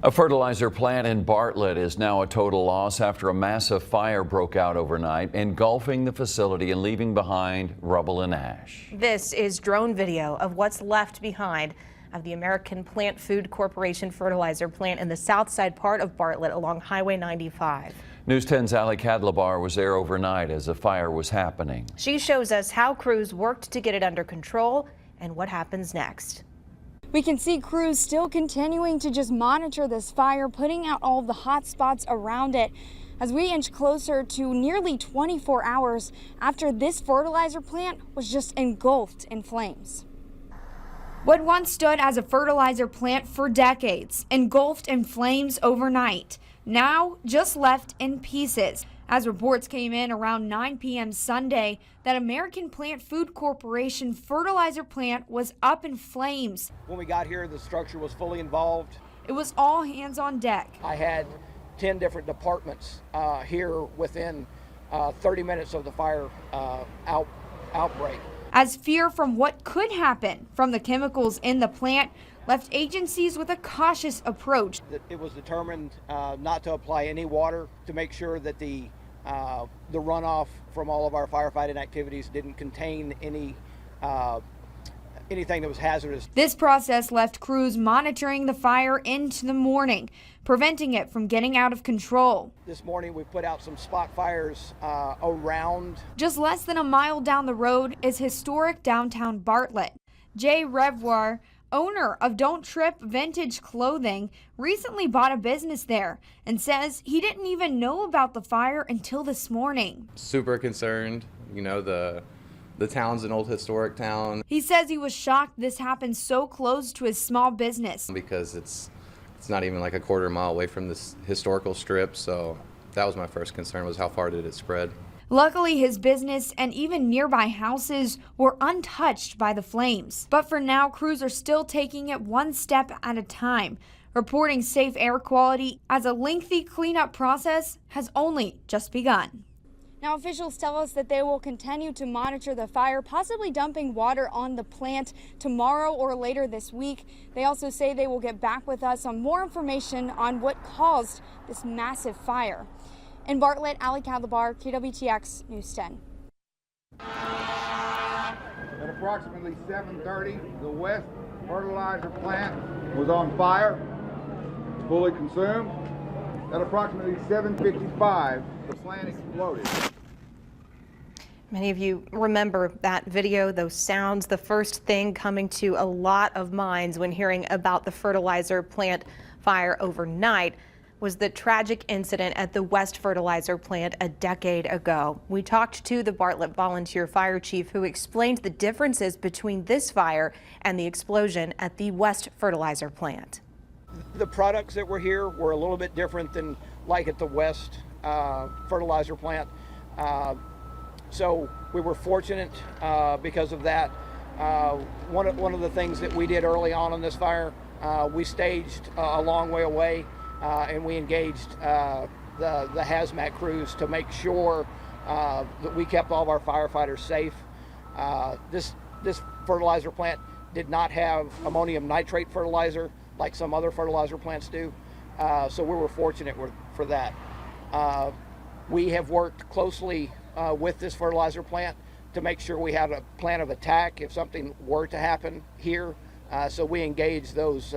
A fertilizer plant in Bartlett is now a total loss after a massive fire broke out overnight, engulfing the facility and leaving behind rubble and ash. This is drone video of what's left behind of the American Plant Food Corporation fertilizer plant in the south side part of Bartlett along Highway 95. News 10's Ali Kadlabar was there overnight as the fire was happening. She shows us how crews worked to get it under control and what happens next. We can see crews still continuing to just monitor this fire, putting out all of the hot spots around it as we inch closer to nearly 24 hours after this fertilizer plant was just engulfed in flames. What once stood as a fertilizer plant for decades, engulfed in flames overnight, now just left in pieces. As reports came in around 9 p.m. Sunday that American Plant Food Corporation fertilizer plant was up in flames. When we got here, the structure was fully involved. It was all hands on deck. I had 10 different departments here within 30 minutes of the fire outbreak. As fear from what could happen from the chemicals in the plant left agencies with a cautious approach. It was determined not to apply any water to make sure that the runoff from all of our firefighting activities didn't contain anything that was hazardous. This process left crews monitoring the fire into the morning, preventing it from getting out of control. This morning we put out some spot fires around. Just less than a mile down the road is historic downtown Bartlett. Jay Revoir, owner of Don't Trip Vintage Clothing, recently bought a business there and says he didn't even know about the fire until this morning. Super concerned, you know, the town's an old historic town. He says he was shocked this happened so close to his small business. Because it's not even like a quarter mile away from this historical strip, so that was my first concern, was how far did it spread. Luckily, his business and even nearby houses were untouched by the flames. But for now, crews are still taking it one step at a time, reporting safe air quality as a lengthy cleanup process has only just begun. Now, officials tell us that they will continue to monitor the fire, possibly dumping water on the plant tomorrow or later this week. They also say they will get back with us on more information on what caused this massive fire. In Bartlett, Ali Kadlabar, KWTX News 10. At approximately 7:30, the West fertilizer plant was on fire, fully consumed. At approximately 7:55, the plant exploded. Many of you remember that video, those sounds. The first thing coming to a lot of minds when hearing about the fertilizer plant fire overnight was the tragic incident at the West fertilizer plant a decade ago. We talked to the Bartlett volunteer fire chief who explained the differences between this fire and the explosion at the West fertilizer plant. The products that were here were a little bit different than like at the West fertilizer plant. So we were fortunate because of that. One of the things that we did early on this fire, we staged a long way away. And we engaged the hazmat crews to make sure that we kept all of our firefighters safe. This fertilizer plant did not have ammonium nitrate fertilizer like some other fertilizer plants do, so we were fortunate for that. We have worked closely with this fertilizer plant to make sure we had a plan of attack if something were to happen here, so we engaged those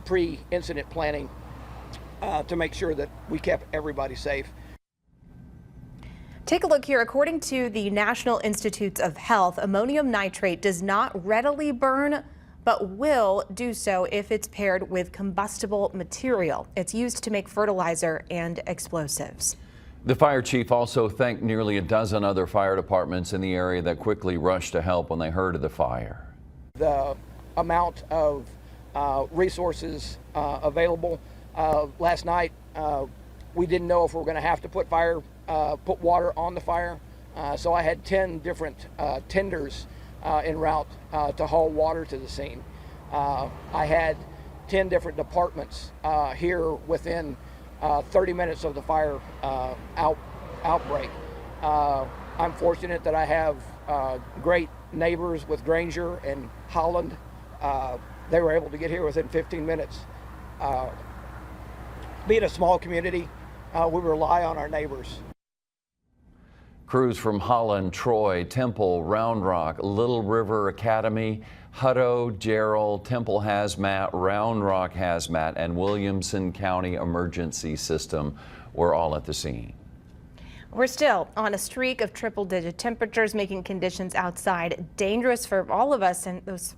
pre-incident planning to make sure that we kept everybody safe. Take a look here. According to the National Institutes of Health, ammonium nitrate does not readily burn, but will do so if it's paired with combustible material. It's used to make fertilizer and explosives. The fire chief also thanked nearly a dozen other fire departments in the area that quickly rushed to help when they heard of the fire. The amount of resources available. Last night, we didn't know if we were going to have to put water on the fire. So I had 10 different tenders en route to haul water to the scene. I had 10 different departments here within 30 minutes of the fire outbreak. I'm fortunate that I have great neighbors with Granger and Holland. They were able to get here within 15 minutes being a small community, we rely on our neighbors. Crews from Holland, Troy, Temple, Round Rock, Little River Academy, Hutto, Gerald, Temple Hazmat, Round Rock Hazmat, and Williamson County Emergency System were all at the scene. We're still on a streak of triple-digit temperatures, making conditions outside dangerous for all of us, and those